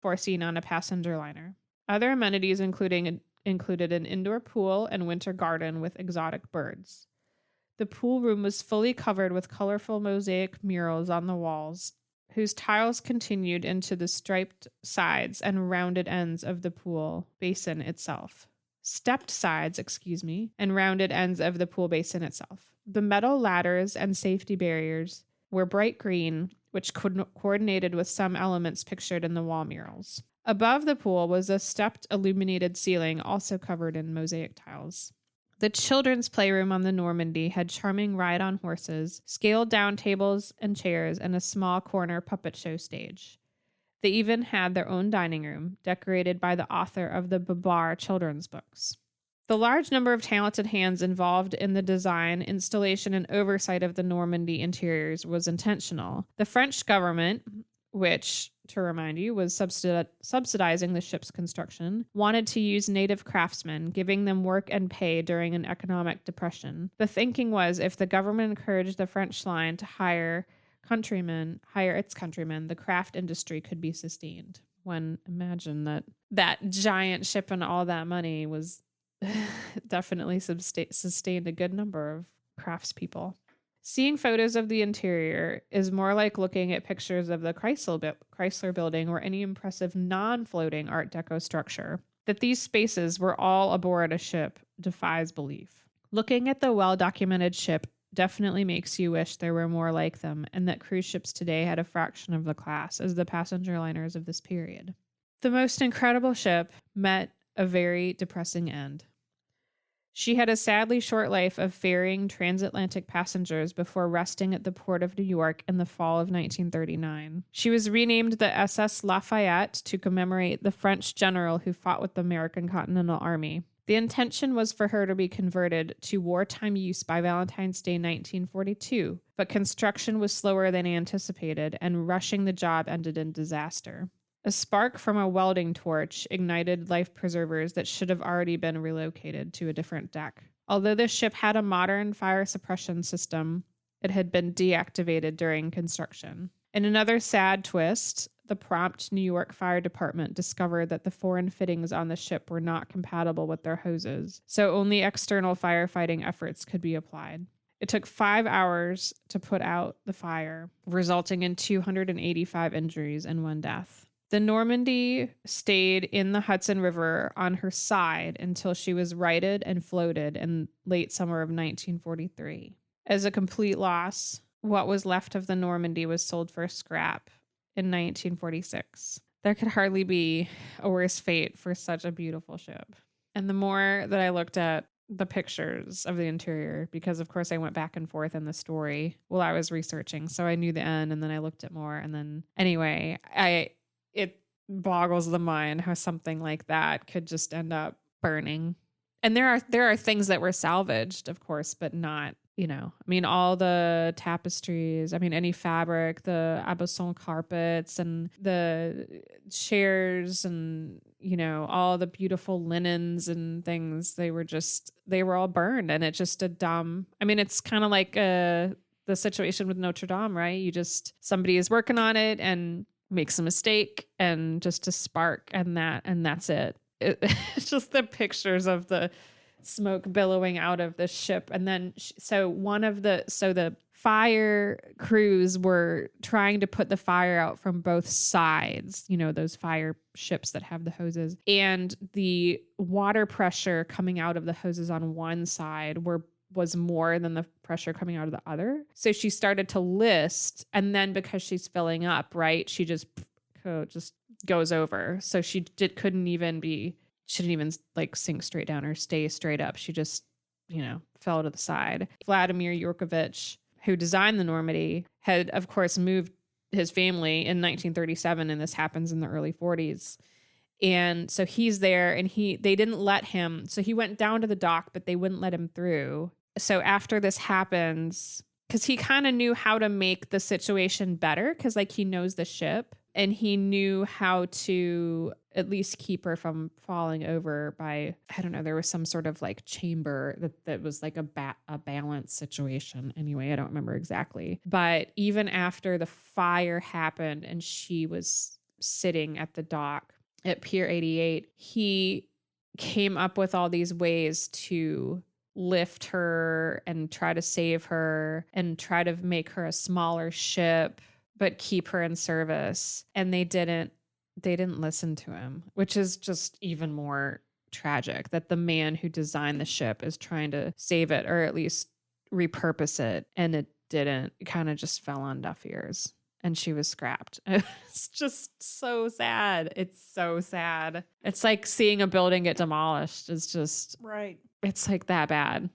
foreseen on a passenger liner. Other amenities included an indoor pool and winter garden with exotic birds. The pool room was fully covered with colorful mosaic murals on the walls, whose tiles continued into the striped sides and rounded ends of the pool basin itself. And rounded ends of the pool basin itself. The metal ladders and safety barriers were bright green, which coordinated with some elements pictured in the wall murals. Above the pool was a stepped illuminated ceiling, also covered in mosaic tiles. The children's playroom on the Normandie had charming ride-on horses, scaled-down tables and chairs, and a small corner puppet show stage. They even had their own dining room, decorated by the author of the Babar children's books. The large number of talented hands involved in the design, installation, and oversight of the Normandy interiors was intentional. The French government, which, to remind you, was subsidizing the ship's construction, wanted to use native craftsmen, giving them work and pay during an economic depression. The thinking was if the government encouraged the French line to hire its countrymen, the craft industry could be sustained. When imagine that giant ship and all that money was definitely sustained a good number of craftspeople. Seeing photos of the interior is more like looking at pictures of the Chrysler building or any impressive non-floating Art Deco structure. That these spaces were all aboard a ship defies belief. Looking at the well-documented ship definitely makes you wish there were more like them, and that cruise ships today had a fraction of the class as the passenger liners of this period. The most incredible ship met a very depressing end. She had a sadly short life of ferrying transatlantic passengers before resting at the port of New York in the fall of 1939. She was renamed the SS Lafayette to commemorate the French general who fought with the American Continental Army. The intention was for her to be converted to wartime use by Valentine's Day 1942, but construction was slower than anticipated, and rushing the job ended in disaster. A spark from a welding torch ignited life preservers that should have already been relocated to a different deck. Although the ship had a modern fire suppression system, it had been deactivated during construction. In another sad twist, the prompt New York Fire Department discovered that the foreign fittings on the ship were not compatible with their hoses, so only external firefighting efforts could be applied. It took 5 hours to put out the fire, resulting in 285 injuries and 1 death. The Normandie stayed in the Hudson River on her side until she was righted and floated in late summer of 1943. As a complete loss, what was left of the Normandie was sold for scrap in 1946. There could hardly be a worse fate for such a beautiful ship. And the more that I looked at the pictures of the interior, because of course I went back and forth in the story while I was researching, so I knew the end, and then I looked at more, and then anyway, it boggles the mind how something like that could just end up burning. And there are things that were salvaged, of course, but not, all the tapestries, any fabric, the Aubusson carpets and the chairs and, all the beautiful linens and things, they were all burned. And it's just it's kind of like the situation with Notre Dame, right? Somebody is working on it and makes a mistake and just a spark and that's it. It's just the pictures of the smoke billowing out of the ship. And then the fire crews were trying to put the fire out from both sides, those fire ships that have the hoses, and the water pressure coming out of the hoses on one side was more than the pressure coming out of the other. So she started to list, and then because she's filling up, right, she just goes over. So she didn't even like sink straight down or stay straight up. She just, fell to the side. Vladimir Yurkovich, who designed the Normandy, had of course moved his family in 1937, and this happens in the early 40s. And so he's there, and they didn't let him. So he went down to the dock, but they wouldn't let him through. So after this happens, because he kind of knew how to make the situation better, because he knows the ship, and he knew how to at least keep her from falling over by, I don't know, there was some sort of chamber that was like a balance situation. Anyway, I don't remember exactly. But even after the fire happened and she was sitting at the dock at Pier 88, he came up with all these ways to lift her and try to save her and try to make her a smaller ship, but keep her in service. And they didn't listen to him, which is just even more tragic that the man who designed the ship is trying to save it or at least repurpose it. And it didn't. It kind of just fell on deaf ears. And she was scrapped. It's just so sad. It's so sad. It's like seeing a building get demolished. It's just, right. It's like that bad.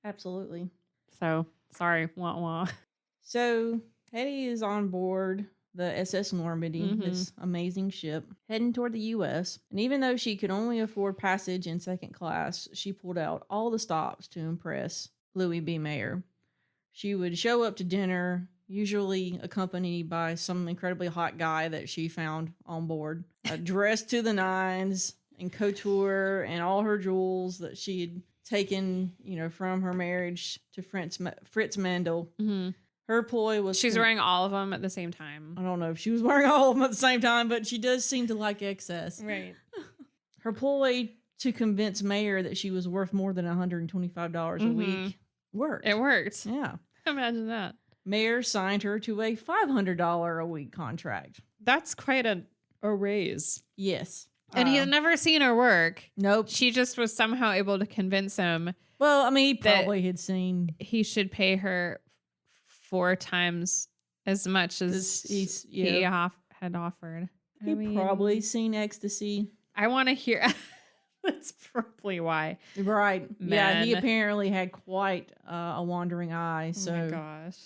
Absolutely. So sorry. Wah wah. So Hedy is on board the SS Normandie, this amazing ship, heading toward the U.S. And even though she could only afford passage in second class, she pulled out all the stops to impress Louis B. Mayer. She would show up to dinner, usually accompanied by some incredibly hot guy that she found on board, dressed to the nines in couture and all her jewels that she had taken, from her marriage to Fritz Mandel. Mm-hmm. Her ploy was... She's wearing all of them at the same time. I don't know if she was wearing all of them at the same time, but she does seem to like excess. Right. Her ploy to convince Mayer that she was worth more than $125 a week worked. It worked. Yeah. Imagine that. Mayer signed her to a $500 a week contract. That's quite a raise. Yes. And he had never seen her work. Nope. She just was somehow able to convince him. Well, I mean, he probably had seen... He should pay her 4 times as much as he had offered. He probably seen ecstasy. I want to hear... That's probably why. Right. Men. Yeah, he apparently had quite a wandering eye. So. Oh my gosh.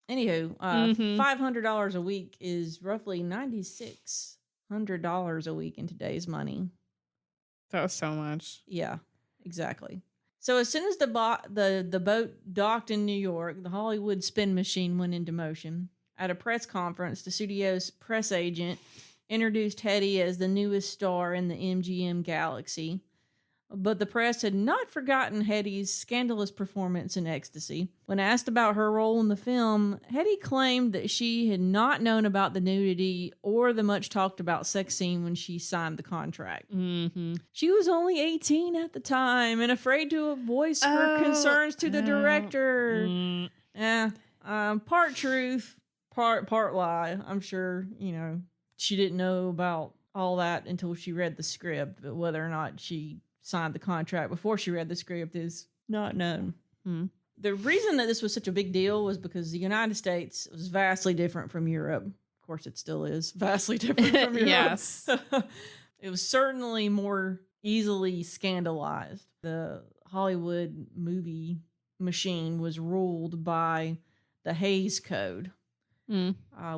Anywho, $500 a week is roughly $9,600 a week in today's money. That was so much. Yeah, exactly. So as soon as the boat docked in New York, the Hollywood spin machine went into motion. At a press conference, the studio's press agent introduced Hedy as the newest star in the MGM galaxy. But the press had not forgotten Hedy's scandalous performance in Ecstasy. When asked about her role in the film, Hedy claimed that she had not known about the nudity or the much talked about sex scene when she signed the contract. Mm-hmm. She was only 18 at the time and afraid to voice her concerns to the director. Part truth, part lie. I'm sure, she didn't know about all that until she read the script, but whether or not she signed the contract before she read the script is not known. The reason that this was such a big deal was because the United States was vastly different from Europe. Of course, it still is vastly different from Europe. Yes. It was certainly more easily scandalized. The Hollywood movie machine was ruled by the Hays Code,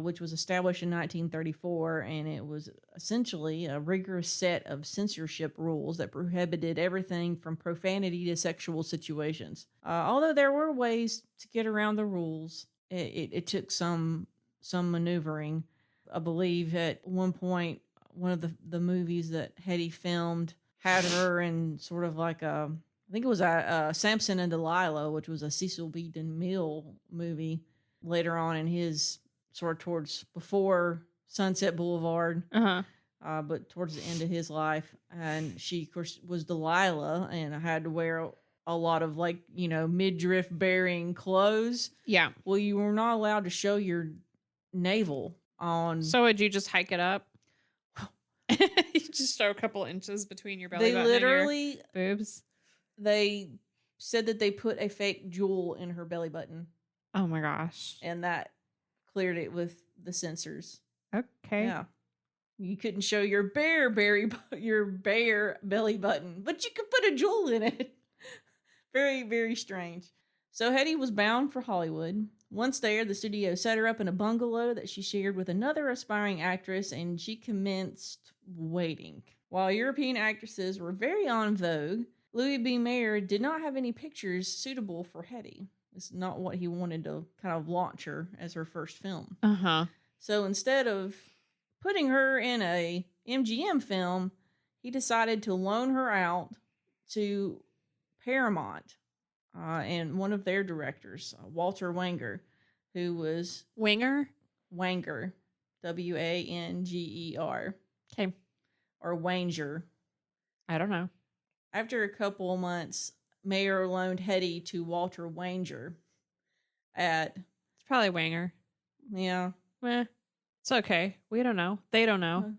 which was established in 1934, and it was essentially a rigorous set of censorship rules that prohibited everything from profanity to sexual situations. Although there were ways to get around the rules, it took some maneuvering. I believe at one point, one of the movies that Hedy filmed had her in sort of like I think it was a Samson and Delilah, which was a Cecil B. DeMille movie later on in his sort of towards before Sunset Boulevard, but towards the end of his life. And she, of course, was Delilah and had to wear a lot of midriff bearing clothes. Yeah. Well, you were not allowed to show your navel on. So would you just hike it up? You just show a couple inches between your belly button and your boobs? They said that they put a fake jewel in her belly button. Oh my gosh. And that cleared it with the censors. Okay. Yeah. You couldn't show your bare belly button, but you could put a jewel in it. Very, very strange. So Hedy was bound for Hollywood. Once there, the studio set her up in a bungalow that she shared with another aspiring actress, and she commenced waiting. While European actresses were very en vogue, Louis B. Mayer did not have any pictures suitable for Hedy. It's not what he wanted to kind of launch her as her first film. So instead of putting her in a MGM film, he decided to loan her out to Paramount and one of their directors, Walter Wanger, who was... Wanger, Wanger, Wanger. Okay. or Wanger. I don't know. After a couple of months, Mayer loaned Hedy to Walter Wanger at, It's probably Wanger. yeah. It's okay. We don't know. They don't know.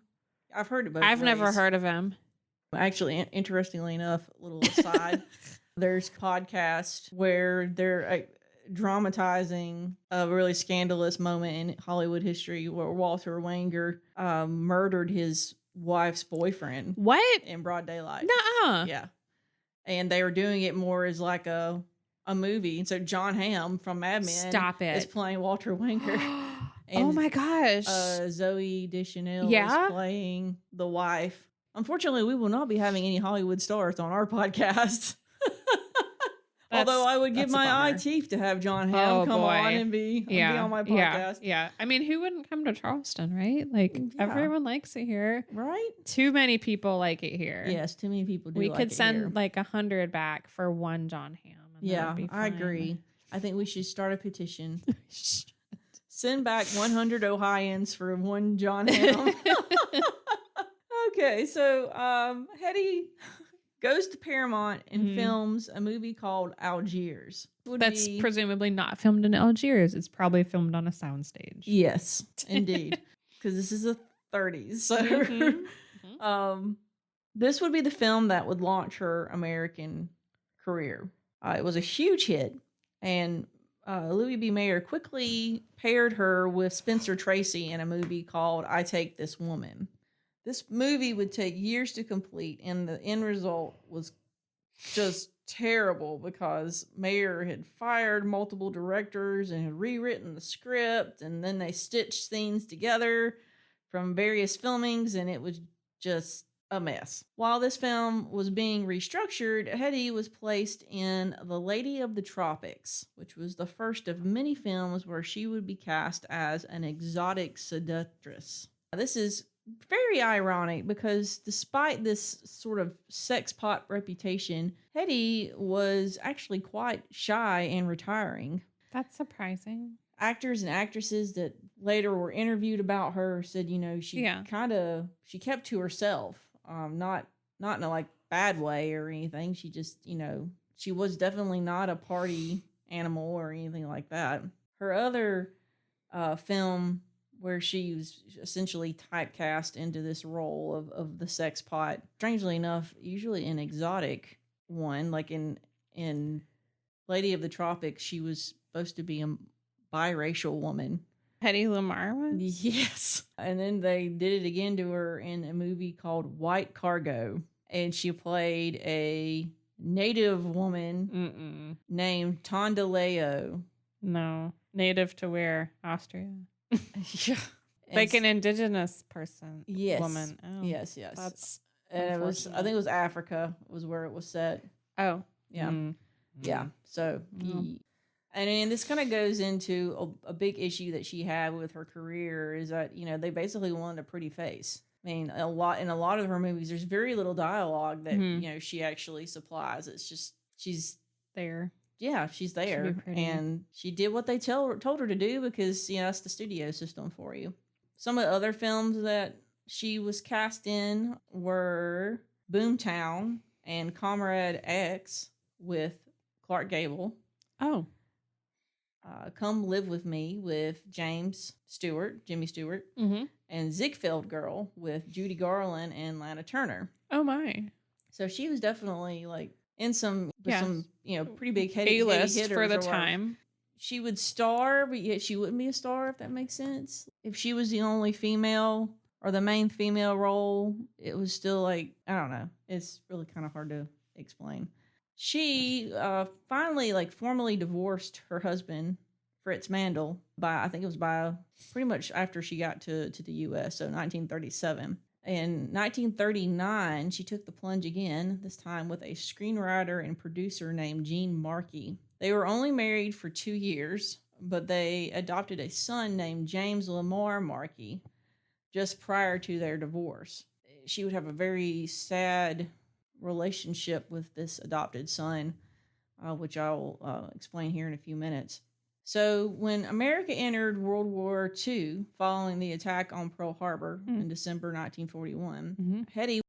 I've heard it both I've ways. never heard of him. Actually, interestingly enough, a little aside, there's a podcast where they're dramatizing a really scandalous moment in Hollywood history where Walter Wanger murdered his wife's boyfriend. What? In broad daylight. Nuh-uh. Yeah. And they were doing it more as like a movie. And so John Hamm from Mad Men is playing Walter Wanger. And, oh my gosh. Zoe Deschanel is playing the wife. Unfortunately, we will not be having any Hollywood stars on our podcast. Although I would give my eye teeth to have John Hamm come on and be on my podcast. Yeah. I mean, who wouldn't come to Charleston, right? Like, everyone likes it here. Right? Too many people like it here. Yes, too many people do we like could it send here. like 100 back for one John Hamm. Yeah, I agree. I think we should start a petition. Send back 100 Ohioans for one John Hamm. Okay, so Hedy goes to Paramount and films a movie called Algiers. That's presumably not filmed in Algiers. It's probably filmed on a soundstage. Yes, indeed. Because this is the 30s. So this would be the film that would launch her American career. It was a huge hit. And Louis B. Mayer quickly paired her with Spencer Tracy in a movie called I Take This Woman. This movie would take years to complete, and the end result was just terrible because Mayer had fired multiple directors and had rewritten the script, and then they stitched scenes together from various filmings, and it was just a mess. While this film was being restructured, Hedy was placed in The Lady of the Tropics, which was the first of many films where she would be cast as an exotic seductress. This is very ironic because despite this sort of sex pot reputation, Hedy was actually quite shy and retiring. That's surprising. Actors and actresses that later were interviewed about her said, she she kept to herself. Not in a like bad way or anything. She just, she was definitely not a party animal or anything like that. Her other film where she was essentially typecast into this role of the sex pot, strangely enough, usually an exotic one, like in Lady of the Tropics, she was supposed to be a biracial woman. Hedy Lamarr was? Yes. And then they did it again to her in a movie called White Cargo. And she played a native woman named Tondaleo. No. Native to where? Austria? Yeah. Like an indigenous person. Yes. Woman. Oh, yes. That's and it was, I think it was Africa was where it was set. Oh. Yeah. Yeah. So and then this kind of goes into a big issue that she had with her career is that, they basically wanted a pretty face. I mean, in a lot of her movies, there's very little dialogue that, she actually supplies. It's just, she's there. Yeah, she's there. And she did what they told her to do because, that's the studio system for you. Some of the other films that she was cast in were Boomtown and Comrade X with Clark Gable. Oh. Come Live With Me with Jimmy Stewart, and Ziegfeld Girl with Judy Garland and Lana Turner. Oh my! So she was definitely like in some pretty big A-list hitters for the time. She would star, but yet she wouldn't be a star if that makes sense. If she was the only female or the main female role, it was still like I don't know. It's really kind of hard to explain. She finally formally divorced her husband, Fritz Mandel, I think it was pretty much after she got to the U.S., so 1937. In 1939, she took the plunge again, this time with a screenwriter and producer named Gene Markey. They were only married for 2 years, but they adopted a son named James Lamarr Markey just prior to their divorce. She would have a very sad relationship with this adopted son, which I'll explain here in a few minutes. So when America entered World War II following the attack on Pearl Harbor in December 1941, Hedy